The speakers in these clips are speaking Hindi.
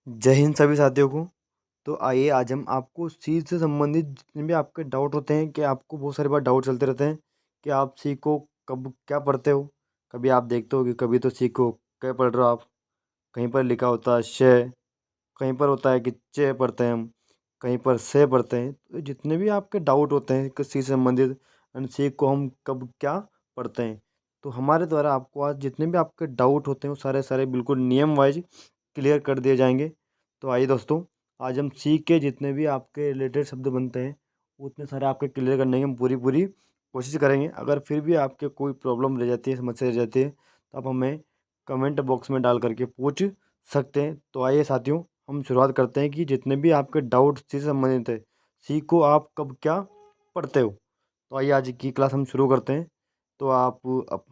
जय हिंद सभी साथियों को। तो आइए आज हम आपको सी से संबंधित जितने भी आपके डाउट होते हैं कि आपको बहुत सारी बार डाउट चलते रहते हैं कि आप सी को कब क्या पढ़ते हो। कभी आप देखते हो कि कभी तो सी को क्या पढ़ रहे हो आप, कहीं पर लिखा होता है श, कहीं पर होता है कि चे पढ़ते हैं हम, कहीं पर से पढ़ते हैं। तो जितने भी आपके डाउट होते हैं कि सी से संबंधित एंड सी को हम कब क्या पढ़ते हैं, तो हमारे द्वारा आपको आज जितने भी आपके डाउट होते हैं वो सारे सारे बिल्कुल नियम वाइज क्लियर कर दिए जाएंगे। तो आइए दोस्तों, आज हम सी के जितने भी आपके रिलेटेड शब्द बनते हैं उतने सारे आपके क्लियर करने की हम पूरी पूरी कोशिश करेंगे। अगर फिर भी आपके कोई प्रॉब्लम रह जाती है, समस्या रह जाती है, तो आप हमें कमेंट बॉक्स में डाल करके पूछ सकते हैं। तो आइए साथियों, हम शुरुआत करते हैं कि जितने भी आपके डाउट सी से संबंधित है, सी को आप कब क्या पढ़ते हो। तो आइए आज की क्लास हम शुरू करते हैं। तो आप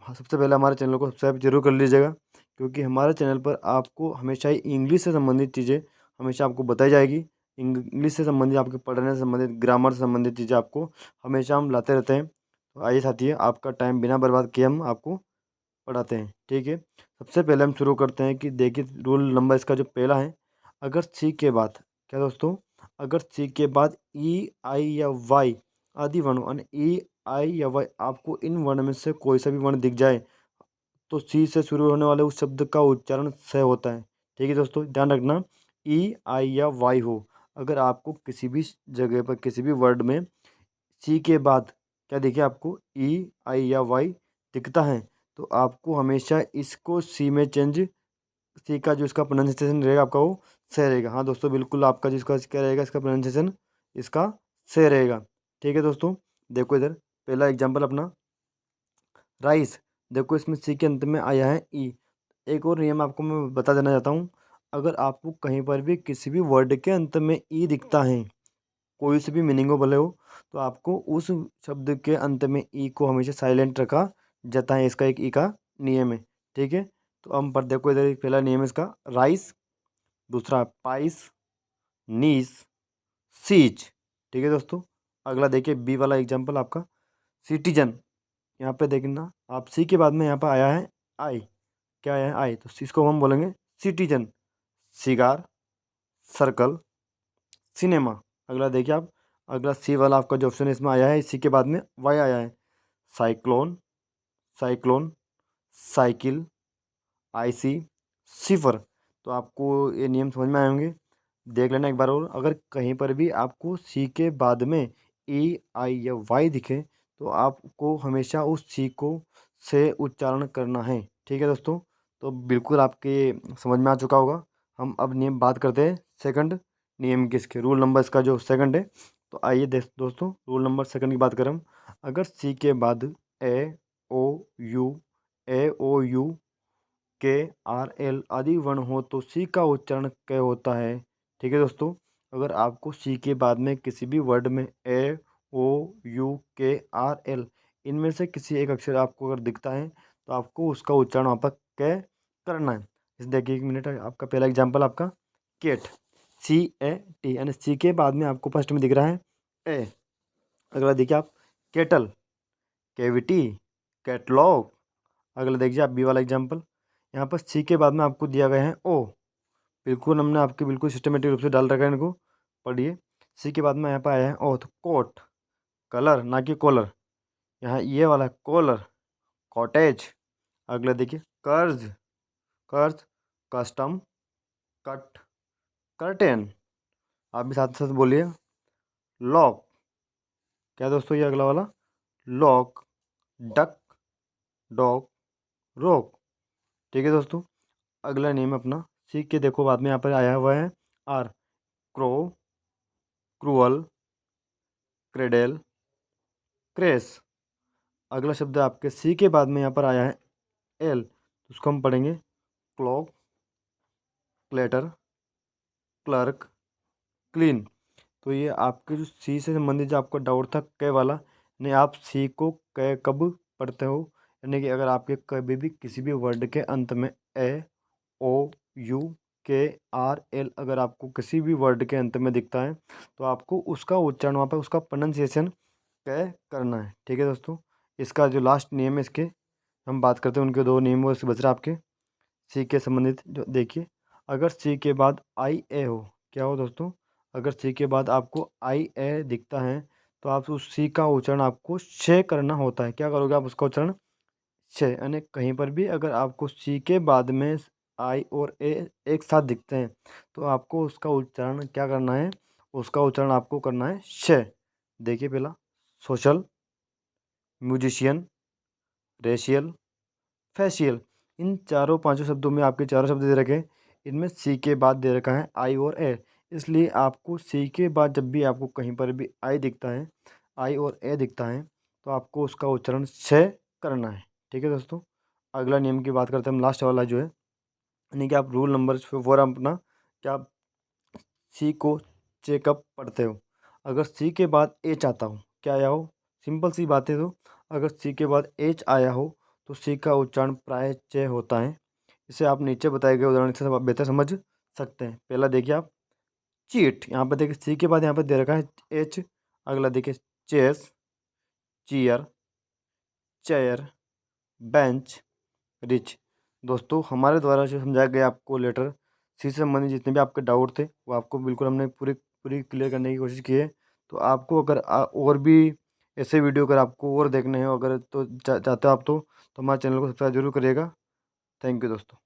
सबसे पहले हमारे चैनल को सब्सक्राइब जरूर कर लीजिएगा, क्योंकि हमारे चैनल पर आपको हमेशा ही इंग्लिश से संबंधित चीज़ें हमेशा आपको बताई जाएगी। इंग्लिश से संबंधित, आपके पढ़ने से संबंधित, ग्रामर से संबंधित चीज़ें आपको हमेशा हम लाते रहते हैं। तो आइए साथी, आपका टाइम बिना बर्बाद किए हम आपको पढ़ाते हैं, ठीक है। सबसे पहले हम शुरू करते हैं कि देखिए रूल नंबर इसका जो पहला है, अगर सी के बाद क्या दोस्तों, अगर सी के बाद ई आई या वाई आदि वर्ण यानी ई आई या वाई आपको इन वर्ण में से कोई सा भी वर्ण दिख जाए तो सी से शुरू होने वाले उस शब्द का उच्चारण स होता है। ठीक है दोस्तों, ध्यान रखना, ई आई या वाई हो, अगर आपको किसी भी जगह पर किसी भी वर्ड में सी के बाद क्या देखिए आपको ई आई या वाई दिखता है, तो आपको हमेशा इसको सी में चेंज, सी का जो इसका प्रोनाउंसिएशन रहेगा आपका वो सही रहेगा। हाँ दोस्तों, बिल्कुल आपका जिसका क्या रहेगा, इसका प्रोनाउंसिएशन इसका सही रहेगा। ठीक है दोस्तों, देखो इधर पहला एग्जाम्पल अपना राइस, देखो इसमें सी के अंत में आया है ई। एक और नियम आपको मैं बता देना चाहता हूँ, अगर आपको कहीं पर भी किसी भी वर्ड के अंत में ई दिखता है, कोई से भी मीनिंग हो भले हो, तो आपको उस शब्द के अंत में ई को हमेशा साइलेंट रखा जाता है। इसका एक ई का नियम है, ठीक है। तो हम पर देखो इधर एक पहला नियम है इसका राइस, दूसरा पाइस, नीस, सीज। ठीक है दोस्तों, अगला देखिए बी वाला एग्जाम्पल आपका सिटीजन। यहाँ पे देखना आप सी के बाद में यहाँ पर आया है आई, क्या आया है आई, तो इसको हम बोलेंगे सिटीजन। Cigar, circle, cinema. अगला देखिए आप, अगला सी वाला आपका जो ऑप्शन है इसमें आया है, इसी के बाद में वाई आया है, साइक्लोन, साइक्लोन, साइकिल, आईसी, सिफर। तो आपको ये नियम समझ में आए होंगे। देख लेना एक बार और, अगर कहीं पर भी आपको सी के बाद में ई आई या वाई दिखे तो आपको हमेशा उस सी को से उच्चारण करना है। ठीक है दोस्तों, तो बिल्कुल आपके समझ में आ चुका होगा। हम अब नियम बात करते हैं सेकंड नियम की, इसके रूल नंबर इसका जो सेकंड है। तो आइए दोस्तों, रूल नंबर सेकंड की बात करें हम, अगर सी के बाद ए ओ यू, ए ओ यू, के आर एल आदि वर्ण हो तो सी का उच्चारण क होता है। ठीक है दोस्तों, अगर आपको सी के बाद में किसी भी वर्ड में ए ओ यू के आर एल इनमें से किसी एक अक्षर आपको अगर दिखता है तो आपको उसका उच्चारण वहाँ पर क करना है। इस देखिए एक मिनट, आपका पहला एग्जाम्पल आपका केट, सी ए टी, यानी सी के बाद में आपको फर्स्ट में दिख रहा है ए। अगला देखिए आप केटल, कैविटी, कैटलॉग। अगला देखिए आप बी वाला एग्जाम्पल, यहाँ पर सी के बाद में आपको दिया गया है ओ, बिल्कुल हमने आपके बिल्कुल सिस्टमेटिक रूप से डाल रखा है इनको, पढ़िए। सी के बाद में यहाँ पर आया है ओ, तो कोट, कलर ना कि कॉलर, यहाँ ये वाला है कॉलर, कॉटेज। अगला देखिए कर्ज, कर्ज, कस्टम, कट, कर्टेन। आप भी साथ साथ बोलिए लॉक, क्या दोस्तों ये अगला वाला लॉक, डक, डॉग, रोक। ठीक है दोस्तों, अगला नेम अपना सी के देखो बाद में यहाँ पर आया हुआ है आर, क्रो, क्रूअल, क्रेडेल, क्रेस। अगला शब्द आपके सी के बाद में यहाँ पर आया है एल, तो उसको हम पढ़ेंगे क्लॉक, क्लेटर, क्लर्क, क्लीन। तो ये आपके जो सी से संबंधित जो आपका डाउट था क वाला, यानी आप सी को क कब पढ़ते हो, यानी कि अगर आपके कभी भी किसी भी वर्ड के अंत में ए ओ यू के आर एल अगर आपको किसी भी वर्ड के अंत में दिखता है तो आपको उसका उच्चारण वहाँ पर उसका प्रोनाउंसिएशन क करना है। ठीक है दोस्तों, इसका जो लास्ट नियम है इसके हम बात करते हैं, उनके दो नियम वो बच रहे आपके सी के संबंधित। जो देखिए अगर सी के बाद आई ए हो, क्या हो दोस्तों, अगर सी के बाद आपको आई ए दिखता है तो आप उस सी का उच्चारण आपको श करना होता है। क्या करोगे आप उसका उच्चारण श, यानी कहीं पर भी अगर आपको सी के बाद में आई और ए एक साथ दिखते हैं तो आपको उसका उच्चारण क्या करना है, उसका उच्चारण आपको करना है श। देखिए पहला सोशल, म्यूजिशियन, रेशियल, फैशियल, इन चारों पांचों शब्दों में आपके चारों शब्द दे रखे हैं, इनमें सी के बाद दे रखा है आई और ए। इसलिए आपको सी के बाद जब भी आपको कहीं पर भी आई दिखता है, आई और ए दिखता है, तो आपको उसका उच्चारण से करना है। ठीक है दोस्तों, अगला नियम की बात करते हैं हम, लास्ट वाला जो है, यानी कि आप रूल नंबर 4 अपना, क्या आप सी को चेकअप पढ़ते हो। अगर सी के बाद एच आता हो, क्या आया हो, सिंपल सी बात है। तो अगर सी के बाद एच आया हो तो सी का उच्चारण प्राय च होता है। इसे आप नीचे बताए गए उदाहरण से बेहतर समझ सकते हैं। पहला देखिए आप, चीट, यहाँ पे देखिए सी के बाद यहाँ पे दे रखा है एच। अगला देखिए chess, cheer, chair, bench, rich. दोस्तों हमारे द्वारा जो समझाया गया आपको लेटर सी से संबंधित जितने भी आपके डाउट थे वो आपको बिल्कुल हमने पूरी पूरी क्लियर करने की कोशिश की है। तो आपको अगर और भी ऐसे वीडियो अगर आपको और देखने हैं, अगर तो चाहते हो आप तो हमारे चैनल को सब्सक्राइब जरूर करिएगा। थैंक यू दोस्तों।